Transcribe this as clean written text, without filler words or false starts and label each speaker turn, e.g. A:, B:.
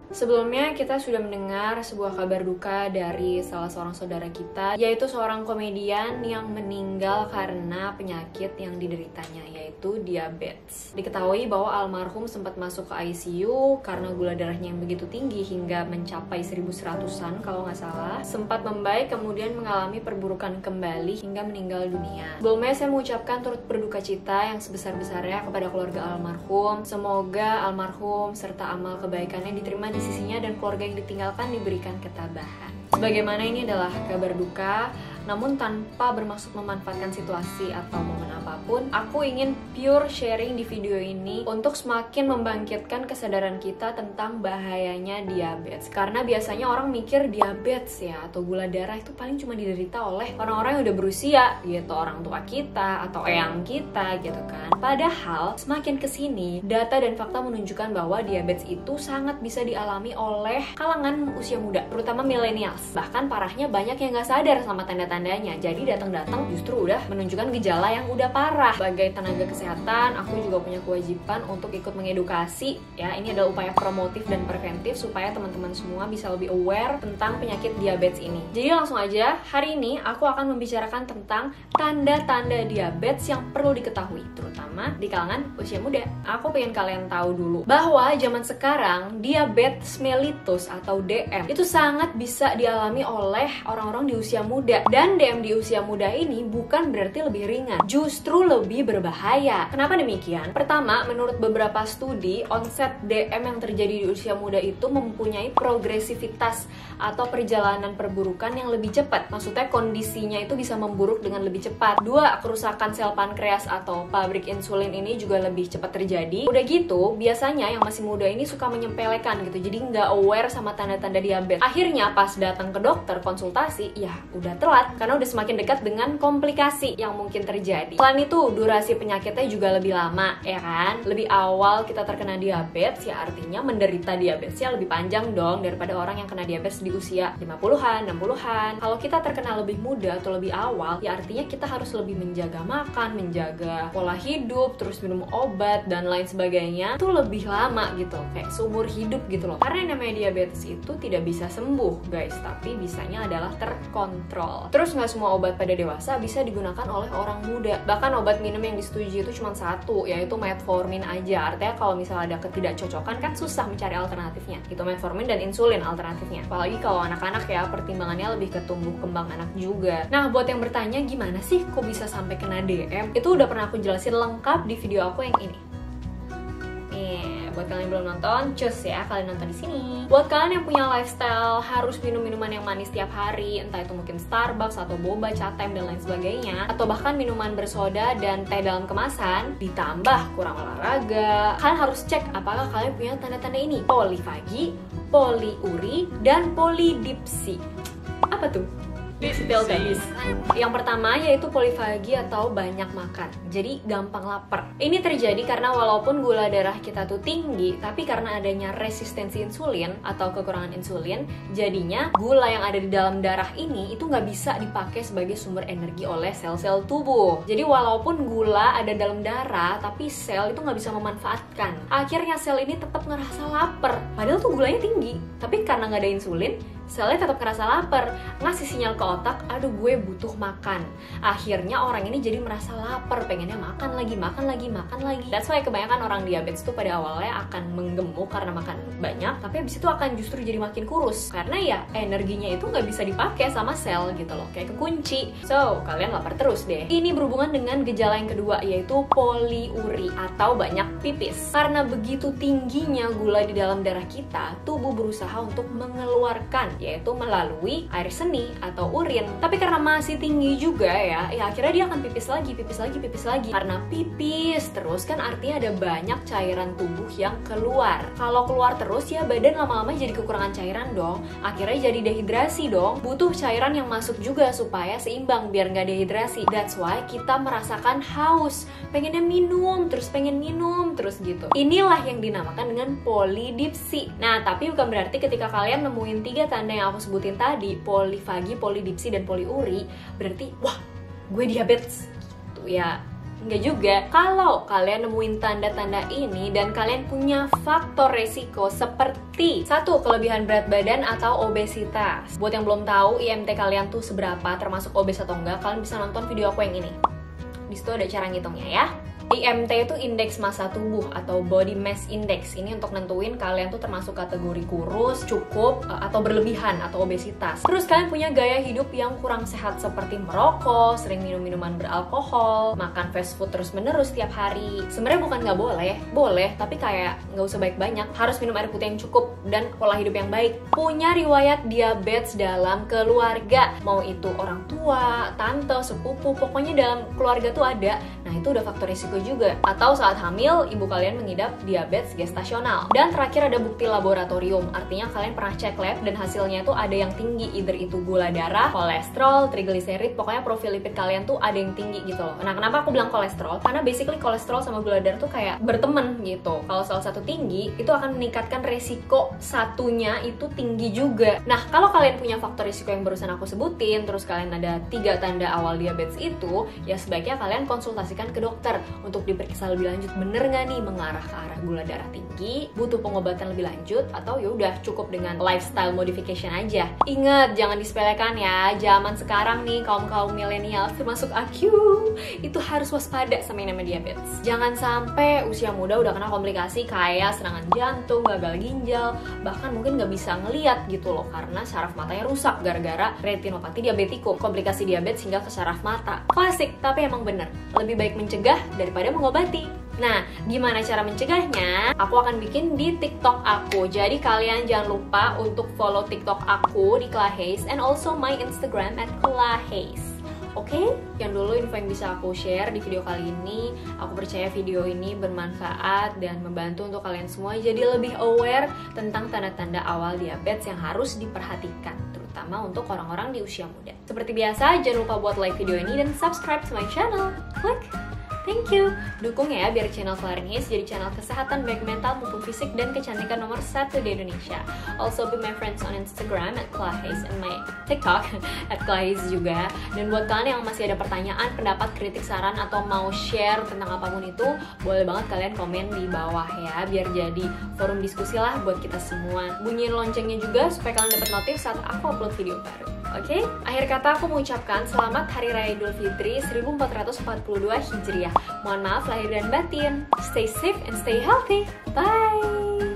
A: Sebelumnya kita sudah mendengar sebuah kabar duka dari salah seorang saudara kita, yaitu seorang komedian yang meninggal karena penyakit yang dideritanya, yaitu diabetes. Diketahui bahwa almarhum sempat masuk ke ICU karena gula darahnya yang begitu tinggi hingga mencapai 1100-an kalau nggak salah. Sempat membaik kemudian mengalami perburukan kembali hingga meninggal dunia. Sebelumnya saya mengucapkan turut berduka cita yang sebesar-besarnya kepada keluarga almarhum. Semoga almarhum serta amal kebaikannya diterima di sisinya dan keluarga yang ditinggalkan diberikan ketabahan. Sebagaimana ini adalah kabar duka, namun tanpa bermaksud memanfaatkan situasi atau momen apapun, aku ingin pure sharing di video ini untuk semakin membangkitkan kesadaran kita tentang bahayanya diabetes. Karena biasanya orang mikir diabetes ya atau gula darah itu paling cuma diderita oleh orang-orang yang udah berusia gitu, orang tua kita atau eyang kita gitu kan. Padahal semakin kesini data dan fakta menunjukkan bahwa diabetes itu sangat bisa dialami oleh kalangan usia muda, terutama millennials. Bahkan parahnya banyak yang gak sadar sama tanda-tandanya. Jadi datang-datang justru udah menunjukkan gejala yang udah parah. Sebagai tenaga kesehatan, aku juga punya kewajiban untuk ikut mengedukasi ya. Ini adalah upaya promotif dan preventif supaya teman-teman semua bisa lebih aware tentang penyakit diabetes ini. Jadi langsung aja, hari ini aku akan membicarakan tentang tanda-tanda diabetes yang perlu diketahui, terutama di kalangan usia muda. Aku pengen kalian tahu dulu bahwa zaman sekarang diabetes mellitus atau DM itu sangat bisa dialami oleh orang-orang di usia muda. Dan DM di usia muda ini bukan berarti lebih ringan, justru lebih berbahaya. Kenapa demikian? Pertama, menurut beberapa studi, onset DM yang terjadi di usia muda itu mempunyai progresivitas atau perjalanan perburukan yang lebih cepat. Maksudnya kondisinya itu bisa memburuk dengan lebih cepat. Dua, kerusakan sel pankreas atau pabrik insulin ini juga lebih cepat terjadi. Udah gitu, biasanya yang masih muda ini suka menyepelekan gitu, jadi nggak aware sama tanda-tanda diabetes. Akhirnya pas datang ke dokter konsultasi, ya udah telat karena udah semakin dekat dengan komplikasi yang mungkin terjadi. Selain itu, durasi penyakitnya juga lebih lama, ya kan? Lebih awal kita terkena diabetes, ya artinya menderita diabetesnya lebih panjang dong daripada orang yang kena diabetes di usia 50-an, 60-an. Kalau kita terkena lebih muda atau lebih awal, ya artinya kita harus lebih menjaga makan, menjaga pola hidup, terus minum obat dan lain sebagainya. Itu lebih lama gitu, kayak seumur hidup gitu loh. Karena yang namanya diabetes itu tidak bisa sembuh, guys, tapi bisanya adalah terkontrol. Terus nggak semua obat pada dewasa bisa digunakan oleh orang muda. Bahkan obat minum yang disetujui itu cuma satu, yaitu metformin aja. Artinya kalau misalnya ada ketidakcocokan kan susah mencari alternatifnya. Itu metformin dan insulin alternatifnya. Apalagi kalau anak-anak ya, pertimbangannya lebih ke tumbuh kembang anak juga. Nah, buat yang bertanya gimana sih kok bisa sampai kena DM? Itu udah pernah aku jelasin lengkap di video aku yang ini. Buat kalian yang belum nonton, cus ya kalian nonton di sini. Buat kalian yang punya lifestyle harus minum minuman yang manis tiap hari, entah itu mungkin Starbucks atau boba, cat time dan lain sebagainya, atau bahkan minuman bersoda dan teh dalam kemasan, ditambah kurang olahraga, kalian harus cek apakah kalian punya tanda-tanda ini: polifagi, poliuri, dan polidipsi. Apa tuh? Detail tadi. Yang pertama yaitu polifagi atau banyak makan. Jadi gampang lapar. Ini terjadi karena walaupun gula darah kita tuh tinggi, tapi karena adanya resistensi insulin atau kekurangan insulin, jadinya gula yang ada di dalam darah ini itu nggak bisa dipakai sebagai sumber energi oleh sel-sel tubuh. Jadi walaupun gula ada dalam darah, tapi sel itu nggak bisa memanfaatkan. Akhirnya sel ini tetap ngerasa lapar. Padahal tuh gulanya tinggi, tapi karena nggak ada insulin, selnya tetap ngerasa lapar, ngasih sinyal ke otak, aduh gue butuh makan. Akhirnya orang ini jadi merasa lapar, pengennya makan lagi, makan lagi, makan lagi. That's why kebanyakan orang diabetes tuh pada awalnya akan menggemuk karena makan banyak, tapi abis itu akan justru jadi makin kurus. Karena ya energinya itu nggak bisa dipakai sama sel gitu loh, kayak kekunci. So, kalian lapar terus deh. Ini berhubungan dengan gejala yang kedua, yaitu poliuri atau banyak pipis. Karena begitu tingginya gula di dalam darah kita, tubuh berusaha untuk mengeluarkan, yaitu melalui air seni atau urin. Tapi karena masih tinggi juga ya akhirnya dia akan pipis lagi, pipis lagi, pipis lagi. Karena pipis terus kan artinya ada banyak cairan tubuh yang keluar. Kalau keluar terus ya badan lama-lama jadi kekurangan cairan dong. Akhirnya jadi dehidrasi dong. Butuh cairan yang masuk juga supaya seimbang biar nggak dehidrasi. That's why kita merasakan haus, pengennya minum, terus pengen minum, terus gitu. Inilah yang dinamakan dengan polidipsi. Nah, tapi bukan berarti ketika kalian nemuin 3 tanda yang aku sebutin tadi, polifagi, polidipsi, dan poliuri, berarti wah gue diabetes gitu ya. Enggak juga. Kalau kalian nemuin tanda-tanda ini dan kalian punya faktor resiko seperti 1. Kelebihan berat badan atau obesitas. Buat yang belum tahu IMT kalian tuh seberapa, termasuk obes atau enggak, kalian bisa nonton video aku yang ini. Di situ ada cara ngitungnya ya. IMT itu indeks massa tubuh atau body mass index. Ini untuk nentuin kalian tuh termasuk kategori kurus, cukup, atau berlebihan atau obesitas. Terus kalian punya gaya hidup yang kurang sehat seperti merokok, sering minum minuman beralkohol, makan fast food terus menerus tiap hari. Sebenarnya bukan nggak boleh, tapi kayak nggak usah banyak. Harus minum air putih yang cukup dan pola hidup yang baik. Punya riwayat diabetes dalam keluarga, mau itu orang tua, tante, sepupu, pokoknya dalam keluarga tuh ada. Nah itu udah faktor risiko juga. Atau saat hamil, ibu kalian mengidap diabetes gestasional. Dan terakhir ada bukti laboratorium, artinya kalian pernah cek lab dan hasilnya tuh ada yang tinggi, either itu gula darah, kolesterol, trigliserid, pokoknya profil lipid kalian tuh ada yang tinggi gitu loh. Nah kenapa aku bilang kolesterol? Karena basically kolesterol sama gula darah tuh kayak berteman gitu. Kalau salah satu tinggi, itu akan meningkatkan resiko satunya itu tinggi juga. Nah kalau kalian punya faktor risiko yang barusan aku sebutin, terus kalian ada 3 tanda awal diabetes itu, ya sebaiknya kalian konsultasikan ke dokter untuk diperiksa lebih lanjut, bener nggak nih mengarah ke arah gula darah tinggi, butuh pengobatan lebih lanjut, atau ya udah cukup dengan lifestyle modification aja. Ingat, jangan disepelekan ya. Zaman sekarang nih kaum milenial termasuk aku itu harus waspada sama yang namanya diabetes. Jangan sampai usia muda udah kena komplikasi kayak serangan jantung, gagal ginjal, bahkan mungkin nggak bisa ngeliat gitu loh karena saraf matanya rusak gara-gara retinopati diabetikum, komplikasi diabetes hingga ke saraf mata. Klasik, tapi emang bener. Lebih baik mencegah daripada mengobati. Nah, gimana cara mencegahnya? Aku akan bikin di TikTok aku. Jadi kalian jangan lupa untuk follow TikTok aku di Clahaze and also my Instagram @Clahaze. Oke, yang dulu info yang bisa aku share di video kali ini. Aku percaya video ini bermanfaat dan membantu untuk kalian semua jadi lebih aware tentang tanda-tanda awal diabetes yang harus diperhatikan, terutama untuk orang-orang di usia muda. Seperti biasa, jangan lupa buat like video ini dan subscribe to my channel. Klik! Thank you! Dukung ya biar channel Clahaze jadi channel kesehatan baik mental maupun fisik dan kecantikan nomor 1 di Indonesia. Also be my friends on Instagram @Clahaze and my TikTok @Clahaze juga. Dan buat kalian yang masih ada pertanyaan, pendapat, kritik, saran, atau mau share tentang apapun itu, boleh banget kalian komen di bawah ya, biar jadi forum diskusi lah buat kita semua. Bunyiin loncengnya juga supaya kalian dapat notif saat aku upload video baru. Oke? Akhir kata aku mengucapkan selamat Hari Raya Idul Fitri 1442 Hijriah. Mohon maaf lahir dan batin. Stay safe and stay healthy. Bye!